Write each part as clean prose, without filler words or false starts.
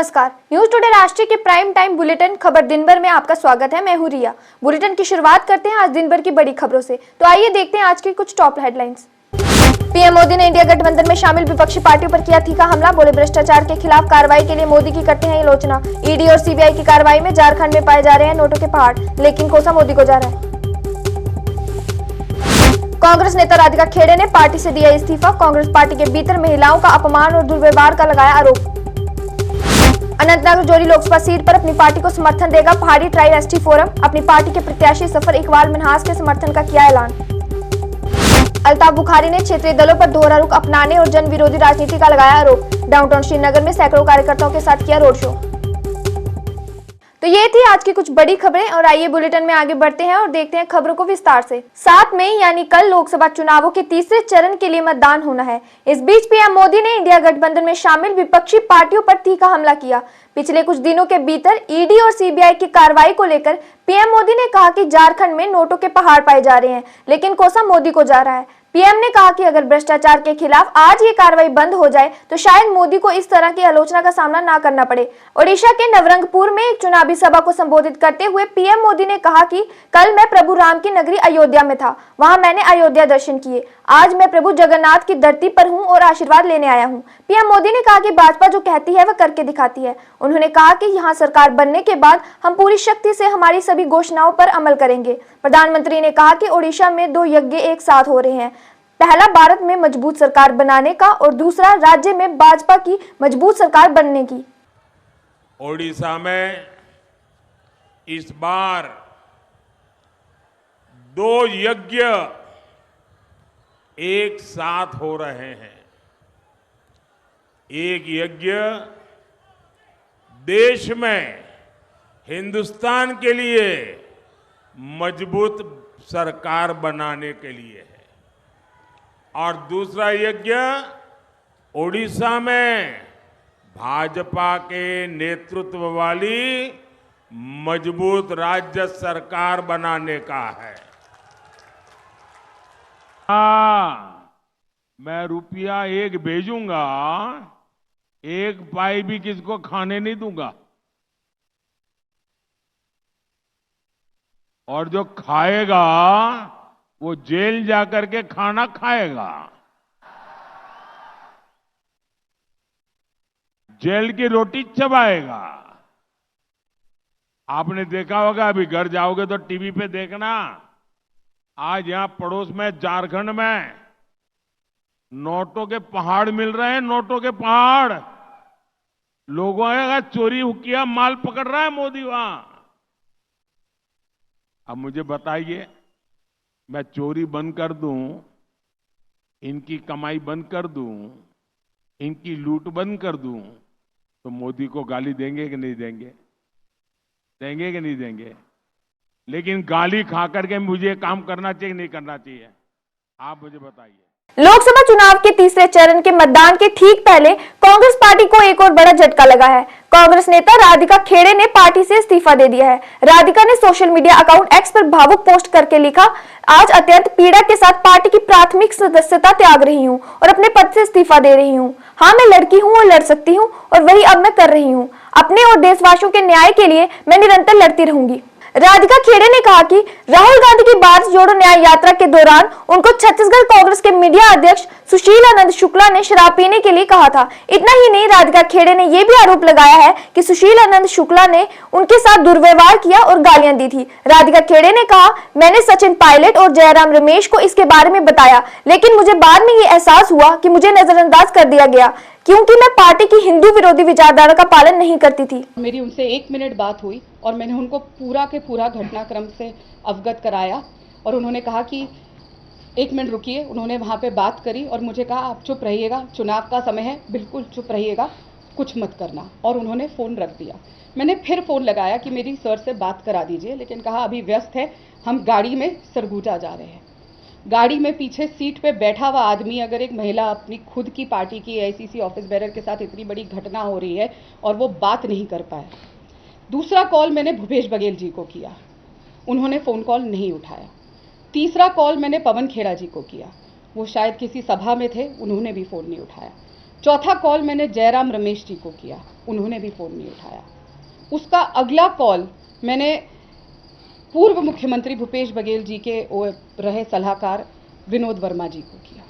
नमस्कार, news today राष्ट्रीय के प्राइम टाइम बुलेटिन खबर दिन भर में आपका स्वागत है। मैं हूं रिया। बुलेटिन की शुरुआत करते हैं आज दिन भर की बड़ी खबरों से। तो आइए देखते हैं आज की कुछ टॉप हेडलाइंस। पीएम मोदी ने इंडिया गठबंधन में शामिल विपक्षी पार्टियों पर किया तीखा हमला। बोले भ्रष्टाचार के खिलाफ कार्रवाई के लिए मोदी की करते हैं आलोचना। ईडी और सीबीआई की कार्रवाई में झारखंड में पाए जा रहे हैं नोटों के पहाड़, लेकिन कोसा मोदी को जा रहा है। कांग्रेस नेता राधिका खेड़े ने पार्टी से दिया इस्तीफा। कांग्रेस पार्टी के भीतर महिलाओं का अपमान और दुर्व्यवहार का लगाया आरोप। अनंतनाग जोरी लोकसभा सीट पर अपनी पार्टी को समर्थन देगा पहाड़ी ट्राइब एसटी फोरम। अपनी पार्टी के प्रत्याशी सफर इकबाल मनहास के समर्थन का किया ऐलान। अल्ताफ बुखारी ने क्षेत्रीय दलों पर दोहरा रुख अपनाने और जन विरोधी राजनीति का लगाया आरोप। डाउनटाउन श्रीनगर में सैकड़ों कार्यकर्ताओं के साथ किया रोड शो। तो ये थी आज की कुछ बड़ी खबरें और आइए बुलेटिन में आगे बढ़ते हैं और देखते हैं खबरों को विस्तार से। 7 मई यानी कल लोकसभा चुनावों के तीसरे चरण के लिए मतदान होना है। इस बीच पीएम मोदी ने इंडिया गठबंधन में शामिल विपक्षी पार्टियों पर तीखा हमला किया। पिछले कुछ दिनों के भीतर ईडी और सीबीआई की कार्रवाई को लेकर पीएम मोदी ने कहा कि झारखंड में नोटों के पहाड़ पाए जा रहे हैं, लेकिन कोसा मोदी को जा रहा है। पीएम ने कहा कि अगर भ्रष्टाचार के खिलाफ आज ये कार्रवाई बंद हो जाए तो शायद मोदी को इस तरह की आलोचना का सामना ना करना पड़े। ओडिशा के नवरंगपुर में एक चुनावी सभा को संबोधित करते हुए पीएम मोदी ने कहा कि कल मैं प्रभु राम की नगरी अयोध्या में था, वहां मैंने अयोध्या दर्शन किए। आज मैं प्रभु जगन्नाथ की धरती पर हूं और आशीर्वाद लेने आया हूं। पीएम मोदी ने कहा कि भाजपा जो कहती है वह करके दिखाती है। उन्होंने कहा कि यहां सरकार बनने के बाद हम पूरी शक्ति से हमारी सभी घोषणाओं पर अमल करेंगे। प्रधानमंत्री ने कहा कि ओडिशा में 2 यज्ञ एक साथ हो रहे हैं, पहला भारत में मजबूत सरकार बनाने का और दूसरा राज्य में भाजपा की मजबूत सरकार बनने की। ओडिशा में इस बार 2 यज्ञ एक साथ हो रहे हैं। एक यज्ञ देश में हिंदुस्तान के लिए मजबूत सरकार बनाने के लिए है और दूसरा यज्ञ ओडिशा में भाजपा के नेतृत्व वाली मजबूत राज्य सरकार बनाने का है। मैं रुपया 1 भेजूंगा, 1 पाई भी किसको खाने नहीं दूंगा और जो खाएगा वो जेल जाकर के खाना खाएगा। जेल की रोटी चबाएगा। आपने देखा होगा, अभी घर जाओगे तो टीवी पे देखना, आज यहां पड़ोस में झारखंड में नोटों के पहाड़ मिल रहे हैं। नोटों के पहाड़। लोगों का चोरी किया माल पकड़ रहा है मोदी वहां। अब मुझे बताइए, मैं चोरी बंद कर दूं, इनकी कमाई बंद कर दूं, इनकी लूट बंद कर दूं, तो मोदी को गाली देंगे कि नहीं देंगे? देंगे कि नहीं देंगे? लेकिन गाली खा करके मुझे काम करना चाहिए नहीं करना चाहिए? आप मुझे बताइए। लोकसभा चुनाव के तीसरे चरण के मतदान के ठीक पहले कांग्रेस पार्टी को एक और बड़ा झटका लगा है। कांग्रेस नेता राधिका खेड़े ने पार्टी से इस्तीफा दे दिया है। राधिका ने सोशल मीडिया अकाउंट एक्स पर भावुक पोस्ट करके लिखा, आज अत्यंत पीड़ा के साथ पार्टी की प्राथमिक सदस्यता त्याग रही हूं और अपने पद से इस्तीफा दे रही हूं। हाँ, मैं लड़की हूं और लड़ सकती हूं और वही अब मैं कर रही हूं। अपने और देशवासियों के न्याय के लिए मैं निरंतर लड़ती रहूंगी। राधिका खेड़े ने कहा कि राहुल गांधी की भारत जोड़ो न्याय यात्रा के दौरान उनको छत्तीसगढ़ कांग्रेस के मीडिया अध्यक्ष सुशील आनंद शुक्ला ने शराब पीने के लिए कहा था। इतना ही नहीं, राधिका खेड़े ने यह भी आरोप लगाया है कि सुशील आनंद शुक्ला ने उनके साथ दुर्व्यवहार किया और गालियां दी थी। राधिका खेड़े ने कहा, मैंने सचिन पायलट और जयराम रमेश को इसके बारे में बताया, लेकिन मुझे बाद में ये एहसास हुआ कि मुझे नजरअंदाज कर दिया गया क्योंकि मैं पार्टी की हिंदू विरोधी विचारधारा का पालन नहीं करती थी। मेरी उनसे 1 मिनट बात हुई और मैंने उनको पूरा के पूरा घटनाक्रम से अवगत कराया और उन्होंने कहा कि 1 मिनट रुकिए। उन्होंने वहाँ पे बात करी और मुझे कहा, आप चुप रहिएगा, चुनाव का समय है, बिल्कुल चुप रहिएगा, कुछ मत करना। और उन्होंने फ़ोन रख दिया। मैंने फिर फ़ोन लगाया कि मेरी सर से बात करा दीजिए, लेकिन कहा अभी व्यस्त है, हम गाड़ी में सरगुजा जा रहे हैं। गाड़ी में पीछे सीट पे बैठा हुआ आदमी, अगर एक महिला अपनी खुद की पार्टी की एआईसीसी ऑफिस बेरर के साथ इतनी बड़ी घटना हो रही है और वो बात नहीं कर पाया। दूसरा कॉल मैंने भूपेश बघेल जी को किया, उन्होंने फ़ोन कॉल नहीं उठाया। तीसरा कॉल मैंने पवन खेड़ा जी को किया, वो शायद किसी सभा में थे, उन्होंने भी फ़ोन नहीं उठाया। चौथा कॉल मैंने जयराम रमेश जी को किया, उन्होंने भी फ़ोन नहीं उठाया। उसका अगला कॉल मैंने पूर्व मुख्यमंत्री भूपेश बघेल जी के रहे सलाहकार विनोद वर्मा जी को किया।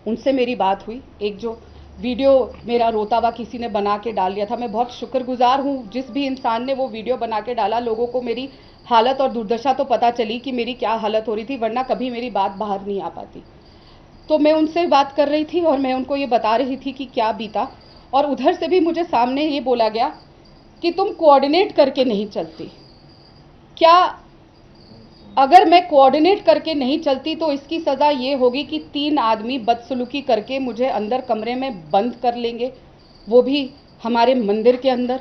उनसे मेरी बात हुई। एक जो वीडियो मेरा रोता हुआ किसी ने बना के डाल दिया था, मैं बहुत शुक्रगुजार हूँ जिस भी इंसान ने वो वीडियो बना के डाला। लोगों को मेरी हालत और दुर्दशा तो पता चली कि मेरी क्या हालत हो रही थी, वरना कभी मेरी बात बाहर नहीं आ पाती। तो मैं उनसे बात कर रही थी और मैं उनको ये बता रही थी कि क्या बीता, और उधर से भी मुझे सामने ये बोला गया कि तुम कोऑर्डिनेट करके नहीं चलती। क्या अगर मैं कोऑर्डिनेट करके नहीं चलती तो इसकी सज़ा ये होगी कि 3 आदमी बदसलूकी करके मुझे अंदर कमरे में बंद कर लेंगे, वो भी हमारे मंदिर के अंदर।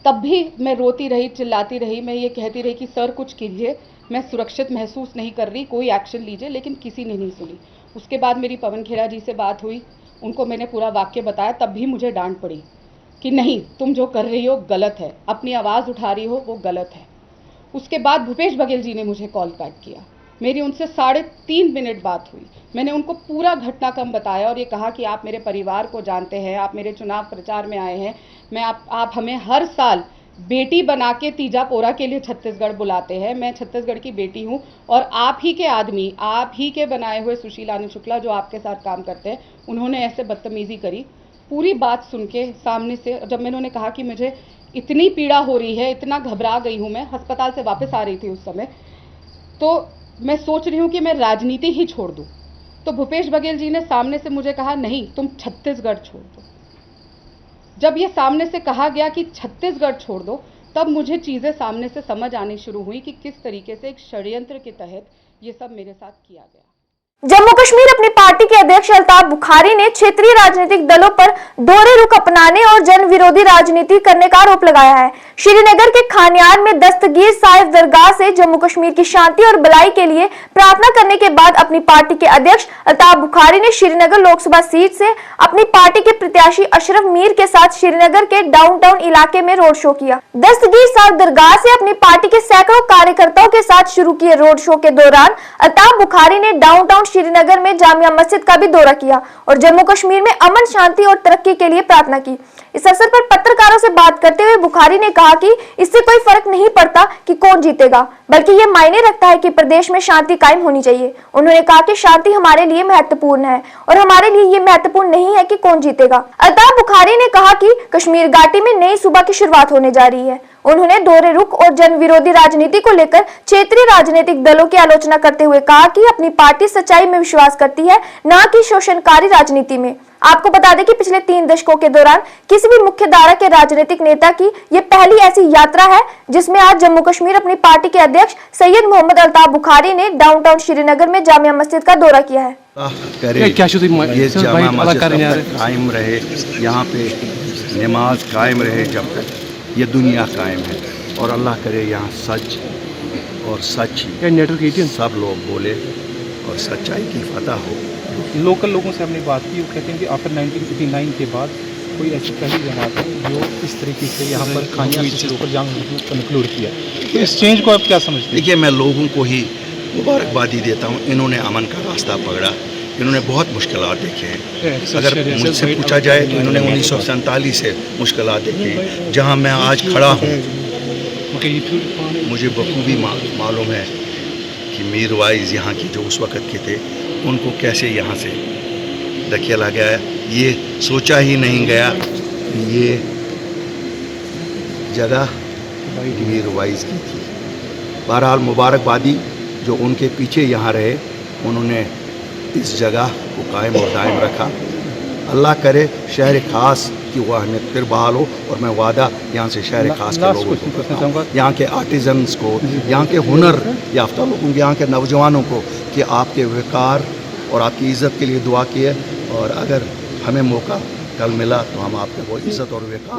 तब भी मैं रोती रही, चिल्लाती रही, मैं ये कहती रही कि सर कुछ कीजिए, मैं सुरक्षित महसूस नहीं कर रही, कोई एक्शन लीजिए, लेकिन किसी ने नहीं सुनी। उसके बाद मेरी पवन खेड़ा जी से बात हुई, उनको मैंने पूरा वाक्य बताया, तब भी मुझे डांट पड़ी कि नहीं, तुम जो कर रही हो गलत है, अपनी आवाज़ उठा रही हो वो गलत है। उसके बाद भूपेश बघेल जी ने मुझे कॉल बैक किया, मेरी उनसे 3.5 मिनट बात हुई। मैंने उनको पूरा घटनाक्रम बताया और ये कहा कि आप मेरे परिवार को जानते हैं, आप मेरे चुनाव प्रचार में आए हैं, आप हमें हर साल बेटी बना के तीजा पोरा के लिए छत्तीसगढ़ बुलाते हैं, मैं छत्तीसगढ़ की बेटी हूँ और आप ही के आदमी, आप ही के बनाए हुए सुशील आनंद शुक्ला जो आपके साथ काम करते हैं, उन्होंने ऐसे बदतमीजी करी। पूरी बात सुन के सामने से जब मैंने उन्हें कहा कि मुझे इतनी पीड़ा हो रही है, इतना घबरा गई हूँ, मैं अस्पताल से वापस आ रही थी उस समय, तो मैं सोच रही हूँ कि मैं राजनीति ही छोड़ दूँ, तो भूपेश बघेल जी ने सामने से मुझे कहा नहीं, तुम छत्तीसगढ़ छोड़ दो। जब ये सामने से कहा गया कि छत्तीसगढ़ छोड़ दो, तब मुझे चीज़ें सामने से समझ आनी शुरू हुई कि किस तरीके से एक षड्यंत्र के तहत ये सब मेरे साथ किया गया। जम्मू कश्मीर अपनी पार्टी के अध्यक्ष अल्ताफ बुखारी ने क्षेत्रीय राजनीतिक दलों पर दोहरे रुख अपनाने और जन विरोधी राजनीति करने का आरोप लगाया है। श्रीनगर के खानियार में दस्तगीर साहिब दरगाह से जम्मू कश्मीर की शांति और भलाई के लिए प्रार्थना करने के बाद अपनी पार्टी के अध्यक्ष अल्ताफ बुखारी ने श्रीनगर लोकसभा सीट से अपनी पार्टी के प्रत्याशी अशरफ मीर के साथ श्रीनगर के डाउनटाउन इलाके में रोड शो किया। दस्तगीर साहिब दरगाह से अपनी पार्टी के सैकड़ों कार्यकर्ताओं के साथ शुरू किए रोड शो के दौरान अल्ताफ बुखारी ने डाउनटाउन श्रीनगर में जामिया मस्जिद का भी दौरा किया और जम्मू कश्मीर में अमन, शांति और तरक्की के लिए प्रार्थना की। इस अवसर पर पत्रकारों से बात करते हुए बुखारी ने कहा कि इससे कोई फर्क नहीं पड़ता कि कौन जीतेगा, बल्कि ये मायने रखता है कि प्रदेश में शांति कायम होनी चाहिए। उन्होंने कहा कि शांति हमारे लिए महत्वपूर्ण है और हमारे लिए ये महत्वपूर्ण नहीं है कि कौन जीतेगा। अल्ताफ बुखारी ने कहा कि कश्मीर घाटी में नई सुबह की शुरुआत होने जा रही है। उन्होंने दोहरे रुख और जन विरोधी राजनीति को लेकर क्षेत्रीय राजनीतिक दलों की आलोचना करते हुए कहा कि अपनी पार्टी सच्चाई में विश्वास करती है, न कि शोषणकारी राजनीति में। आपको बता दें कि पिछले 3 दशकों के दौरान किसी भी मुख्य धारा के राजनीतिक नेता की ये पहली ऐसी यात्रा है जिसमें आज जम्मू कश्मीर अपनी पार्टी के अध्यक्ष सैयद मोहम्मद अल्ताफ बुखारी ने डाउनटाउन श्रीनगर में जामिया मस्जिद का दौरा किया है। ये जामा मस्जिद कायम रहे, यहाँ पे नमाज कायम रहे जब तक ये दुनिया कायम है, और अल्लाह करे यहाँ सच और सच ही सब लोग बोले और सच्चाई की फतह हो। लोकल लोगों से हमने बात की, वो कहते हैं कि आफ्टर 1959 के बाद कोई ऐसी पहली जमात है जो इस तरीके से यहाँ पर खानिया से ऊपर जंग कंक्लूड किया। तो इस चेंज को आप क्या समझते हैं? देखिए, मैं लोगों को ही मुबारकबादी देता हूँ, इन्होंने अमन का रास्ता पकड़ा, इन्होंने बहुत मुश्किलात देखे हैं। अगर मुझसे पूछा जाए तो इन्होंने 1947 से मुश्किलात देखे हैं। जहाँ मैं आज खड़ा हूँ, मुझे बखूबी मालूम है कि मीर वाइज यहाँ की जो उस वक़्त के थे, उनको कैसे यहाँ से धकेला गया। ये सोचा ही नहीं गया कि ये जगह मीर वाइज की थी। बहरहाल मुबारकबादी जो उनके पीछे यहाँ रहे, उन्होंने इस जगह को कायम और दायम रखा। अल्लाह करे शहर ख़ास की वो अहमियत फिर बहाल हो, और मैं वादा यहाँ से शहर ख़ास के लोगों को करता हूँ, यहाँ के आर्टिजन्स को, यहाँ के हुनर याफ्ता लोगों, यहाँ के नौजवानों को, कि आपके विकार और आपकी इज़्ज़त के लिए दुआ किए, और अगर हमें मौका कल मिला तो हम आपको वो इज़्ज़त और विकार।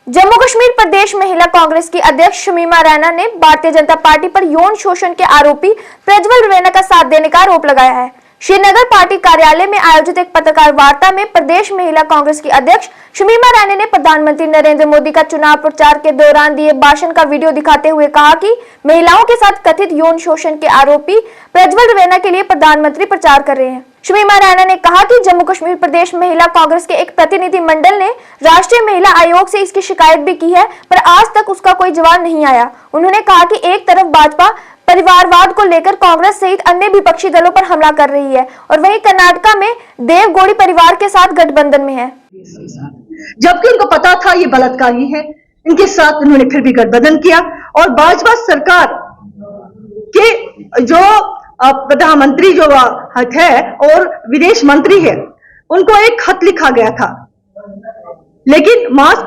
जम्मू कश्मीर प्रदेश महिला कांग्रेस की अध्यक्ष शमीमा रैना ने भारतीय जनता पार्टी पर यौन शोषण के आरोपी प्रज्वल रैना का साथ देने का आरोप लगाया है। श्रीनगर पार्टी कार्यालय में आयोजित एक पत्रकार वार्ता में प्रदेश महिला कांग्रेस की अध्यक्ष शमीमा रैना ने प्रधानमंत्री नरेंद्र मोदी का चुनाव प्रचार के दौरान दिए भाषण का वीडियो दिखाते हुए कहा कि महिलाओं के साथ कथित यौन शोषण के आरोपी प्रज्वल रैना के लिए प्रधानमंत्री प्रचार कर रहे हैं। शमीमा राणा ने कहा कि जम्मू कश्मीर प्रदेश महिला कांग्रेस के एक प्रतिनिधि मंडल ने राष्ट्रीय महिला आयोग से इसकी शिकायत भी की है, पर आज तक उसका कोई जवाब नहीं आया। उन्होंने कहा कि एक तरफ भाजपा परिवारवाद को लेकर कांग्रेस सहित अन्य विपक्षी दलों पर हमला कर रही है और वहीं कर्नाटका में देवगौड़ी परिवार के साथ गठबंधन में है, जबकि उनको पता था ये बलात्कारी है। इनके साथ उन्होंने फिर भी गठबंधन किया और भाजपा सरकार के जो प्रधानमंत्री जो है और विदेश मंत्री है, उनको एक खत लिखा गया था, लेकिन मास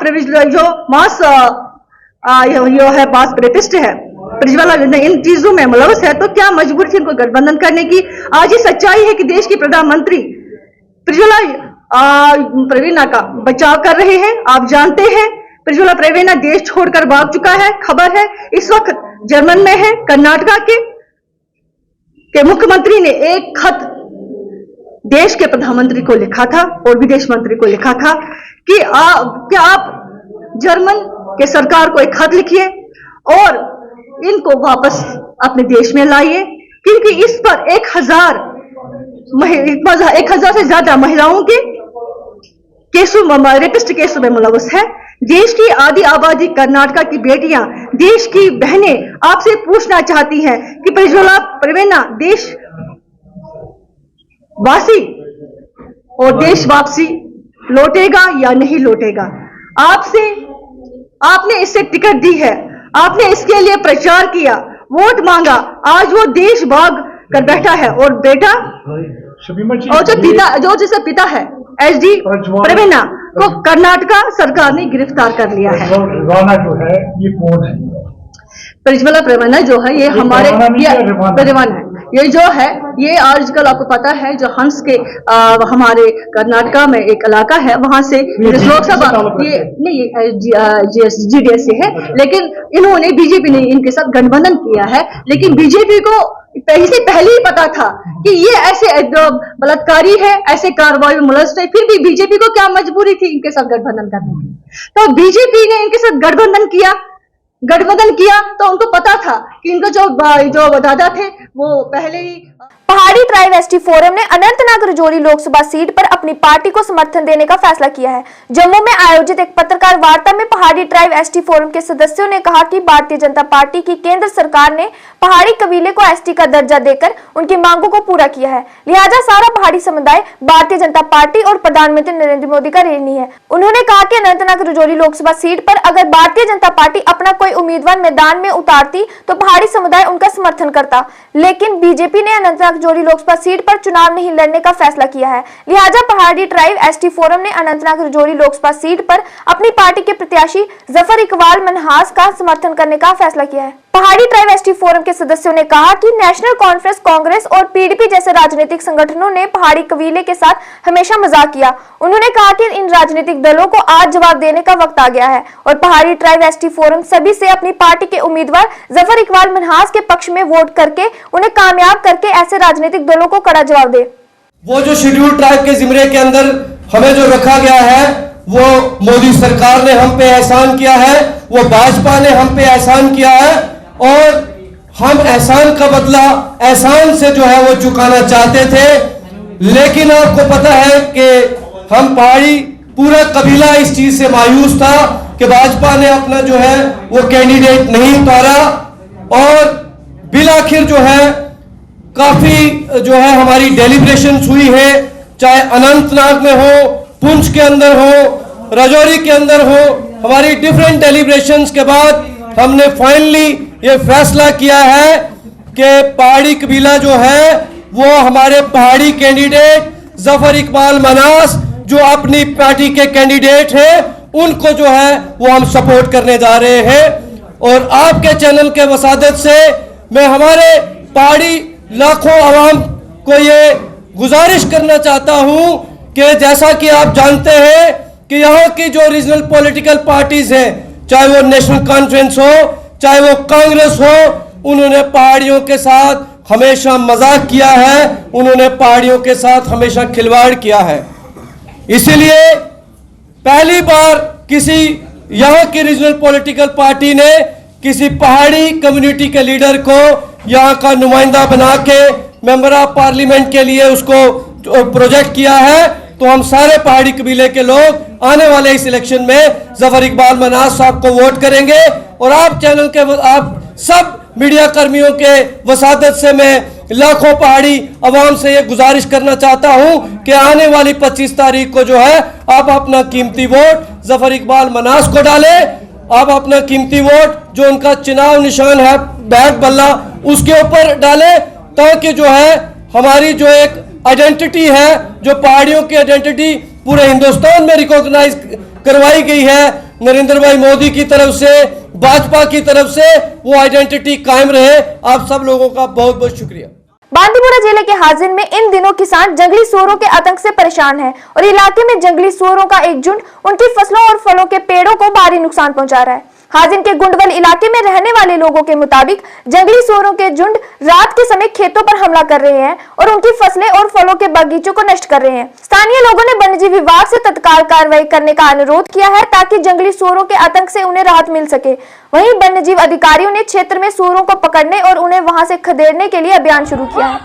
जो मास जो है मास रेपिस्ट है, प्रज्वला इन चीजों में मुलव्वस है, तो क्या मजबूरी थी इनको गठबंधन करने की। आज ये सच्चाई है कि देश की प्रधानमंत्री प्रज्वला प्रवीणा का बचाव कर रहे हैं। आप जानते हैं प्रज्वला प्रवीणा देश छोड़कर भाग चुका है। खबर है इस वक्त जर्मन में है। कर्नाटका के मुख्यमंत्री ने एक खत देश के प्रधानमंत्री को लिखा था और विदेश मंत्री को लिखा था कि क्या आप जर्मन के सरकार को एक खत लिखिए और इनको वापस अपने देश में लाइए, क्योंकि इस पर 1000 से ज्यादा महिलाओं के केसों रेपिस्ट केसों में मुलव्वस है। देश की आधी आबादी कर्नाटका की बेटियां, देश की बहनें आपसे पूछना चाहती हैं कि प्रज्वला प्रवीणा देश वासी और देश वापसी लौटेगा या नहीं लौटेगा। आपने इससे टिकट दी है, आपने इसके लिए प्रचार किया, वोट मांगा, आज वो देश भाग कर बैठा है और बेटा और जो जिसे पिता है HD प्रवीणा को कर्नाटका सरकार ने गिरफ्तार कर लिया है। प्रज्वला जो है ये कौन है? प्रज्वला प्रवीणा जो है ये हमारे परिवार है। ये जो है ये आजकल आपको पता है जो हंस के हमारे कर्नाटका में एक इलाका है, वहां से लोकसभा ये नहीं GDS से है, लेकिन इन्होंने बीजेपी ने इनके साथ गठबंधन किया है। लेकिन बीजेपी को पहले ही पता था कि ये ऐसे बलात्कारी है, ऐसे कार्रवाई में मुलव्वस है, फिर भी बीजेपी को क्या मजबूरी थी इनके साथ गठबंधन करने की। तो बीजेपी ने इनके साथ गठबंधन किया तो उनको पता था कि इनको जो दादा थे वो पहले ही। पहाड़ी ट्राइब एसटी फोरम ने अनंतनाग राजौरी लोकसभा सीट पर अपनी पार्टी को समर्थन देने का फैसला किया है। जम्मू में आयोजित एक पत्रकार वार्ता में पहाड़ी ट्राइब एसटी फोरम के सदस्यों ने कहा कि भारतीय जनता पार्टी की केंद्र सरकार ने पहाड़ी कबीले को एसटी का दर्जा देकर उनकी मांगों को पूरा किया है, लिहाजा सारा पहाड़ी समुदाय भारतीय जनता पार्टी और प्रधानमंत्री नरेंद्र मोदी का ऋणी है। उन्होंने कहा कि अनंतनाग राजौरी लोकसभा सीट पर अगर भारतीय जनता पार्टी अपना कोई उम्मीदवार मैदान में उतारती तो पहाड़ी समुदाय उनका समर्थन करता, लेकिन बीजेपी ने अनंतनाग राजौरी लोकसभा सीट पर चुनाव नहीं लड़ने का फैसला किया है। लिहाजा पहाड़ी ट्राइब एसटी फोरम ने अनंतनाग राजौरी लोकसभा सीट पर अपनी पार्टी के प्रत्याशी जफर इकबाल मनहास का समर्थन करने का फैसला किया है। पहाड़ी ट्राइब एसटी फोरम के सदस्यों ने कहा कि नेशनल कॉन्फ्रेंस कांग्रेस और पीडीपी जैसे राजनीतिक संगठनों ने पहाड़ी कबीले के साथ हमेशा मजाक किया। उन्होंने कहा कि इन राजनीतिक दलों को आज जवाब देने का वक्त आ गया है और पहाड़ी ट्राइब एसटी फोरम सभी से अपनी पार्टी के उम्मीदवार जफर इकबाल मनहास के पक्ष में वोट करके उन्हें कामयाब करके ऐसे राजनीतिक दलों को कड़ा जवाब दे। वो जो शेड्यूल ट्राइब के जिम्मे के अंदर हमें जो रखा गया है वो मोदी सरकार ने हम पे एहसान किया है, वो भाजपा ने हम पे एहसान किया है और हम एहसान का बदला एहसान से जो है वो चुकाना चाहते थे। लेकिन आपको पता है कि हम पहाड़ी पूरा कबीला इस चीज से मायूस था कि भाजपा ने अपना जो है वो कैंडिडेट नहीं उतारा और बिलाखिर जो है काफी जो है हमारी डेलिब्रेशंस हुई है, चाहे अनंतनाग में हो, पुंछ के अंदर हो, राजौरी के अंदर हो, हमारी डिफरेंट डेलिब्रेशंस के बाद हमने फाइनली ये फैसला किया है कि पहाड़ी कबीला जो है वो हमारे पहाड़ी कैंडिडेट जफर इकबाल मनास जो अपनी पार्टी के कैंडिडेट हैं उनको जो है वो हम सपोर्ट करने जा रहे हैं। और आपके चैनल के वसादत से मैं हमारे पहाड़ी लाखों आवाम को ये गुजारिश करना चाहता हूं कि जैसा कि आप जानते हैं कि यहाँ की जो रीजनल पॉलिटिकल पार्टीज हैं, चाहे वो नेशनल कॉन्फ्रेंस हो चाहे वो कांग्रेस हो, उन्होंने पहाड़ियों के साथ हमेशा मजाक किया है, उन्होंने पहाड़ियों के साथ हमेशा खिलवाड़ किया है। इसीलिए पहली बार किसी यहाँ की रीजनल पॉलिटिकल पार्टी ने किसी पहाड़ी कम्युनिटी के लीडर को यहाँ का नुमाइंदा बना के मेंबर ऑफ पार्लियामेंट के लिए उसको प्रोजेक्ट किया है, तो हम सारे पहाड़ी कबीले के लोग आने वाले इस इलेक्शन में जफर इकबाल मनाज साहब को वोट करेंगे। और आप चैनल के आप सब मीडिया कर्मियों के वसादत से मैं लाखों पहाड़ी अवाम से ये गुजारिश करना चाहता हूं कि आने वाली 25 तारीख को जो है आप अपना कीमती वोट जफर इकबाल मनाज को डालें। आप अपना कीमती वोट जो उनका चुनाव निशान है बैट बल्ला उसके ऊपर डालें, ताकि जो है हमारी जो एक आइडेंटिटी है, जो पहाड़ियों की आइडेंटिटी पूरे हिंदुस्तान में रिकॉग्नाइज करवाई गई है नरेंद्र भाई मोदी की तरफ से, भाजपा की तरफ से, वो आइडेंटिटी कायम रहे। आप सब लोगों का बहुत बहुत शुक्रिया। बांदीपुरा जिले के हाजिन में इन दिनों किसान जंगली सुअरों के आतंक से परेशान हैं और इलाके में जंगली सुअरों का एक झुंड उनकी फसलों और फलों के पेड़ों को भारी नुकसान पहुंचा रहा है। हाजिन के गुंडवल इलाके में रहने वाले लोगों के मुताबिक जंगली सुअरों के झुंड रात के समय खेतों पर हमला कर रहे हैं और उनकी फसलें और फलों के बगीचों को नष्ट कर रहे हैं। स्थानीय लोगों ने वन्यजीव विभाग से तत्काल कार्रवाई करने का अनुरोध किया है ताकि जंगली सुअरों के आतंक से उन्हें राहत मिल सके। वहीं वन्यजीव अधिकारियों ने क्षेत्र में सुअरों को पकड़ने और उन्हें वहां से खदेड़ने के लिए अभियान शुरू किया है।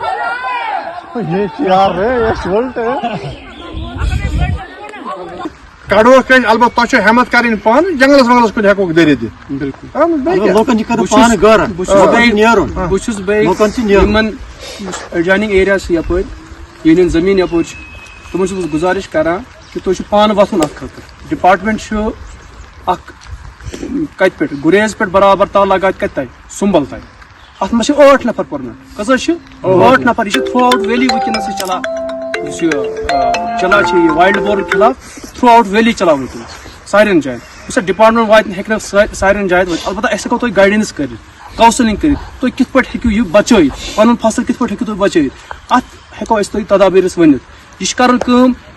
कड़ो अलबत्ता हिम्मत कर पान जंगलस वंगलस कुछ हेको दे एडजॉइनिंग एरिया यप यूनियन जमीन यप तुम गुजारिश करान कि तुम पान वथुन अत खतर डिपार्टमेंट कत पे गुरेज पे बराबर ताल लगा कत सुंबल तय अत मे 8 नफर पर्न कस 8 नफर यह थ्रू आउट वैली वनस चला चला वाइल्ड बोर खिलाफ थ्रू आउट वैली चला सारिन जायन डिपार्टमेंट वात हे सारिन जायन अलबत्ता अस हेको तुम गाइडेंस कर काउंसलिंग कर तुम कित पे हेकू यह बचत पन फसल कित पे हेकू तुम बचत अत हेको अस तुम तदाबीरस वन यह कर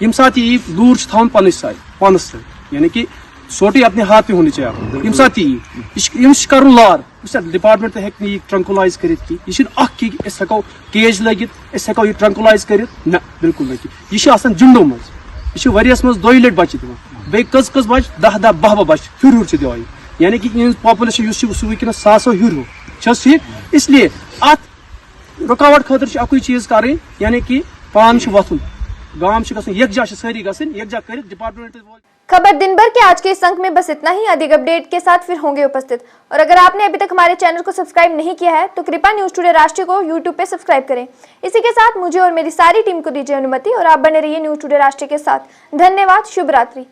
यम सात यह दूर थवन पानस यानी कि सोटी अपने हाथ पे होनी चाहिए यम सात यह कर लार डिपार्टमेंट तो हेक ट्रंकुलाइज कर हेको केज लगित हेको यह ट्रंकुलाइज कर बिल्कुल ना यह झुंडो मज वरियस मज 2 लट बच दिवान बे कस बच 10 12 बच हुर दिवान यानी कि पॉपुलेशन सह वनस सासो हुर ठीक इसलिए अत रुकावट खतर अकुई चीज कर यानी कि पान वथुन गांव यकजा सारी यकजा कर डिपार्टमेंट। खबर दिन भर के आज के इस अंक में बस इतना ही। अधिक अपडेट के साथ फिर होंगे उपस्थित। और अगर आपने अभी तक हमारे चैनल को सब्सक्राइब नहीं किया है तो कृपया न्यूज़ टुडे राष्ट्रीय को यूट्यूब पे सब्सक्राइब करें। इसी के साथ मुझे और मेरी सारी टीम को दीजिए अनुमति और आप बने रहिए न्यूज़ टुडे राष्ट्रीय के साथ। धन्यवाद। शुभ रात्रि।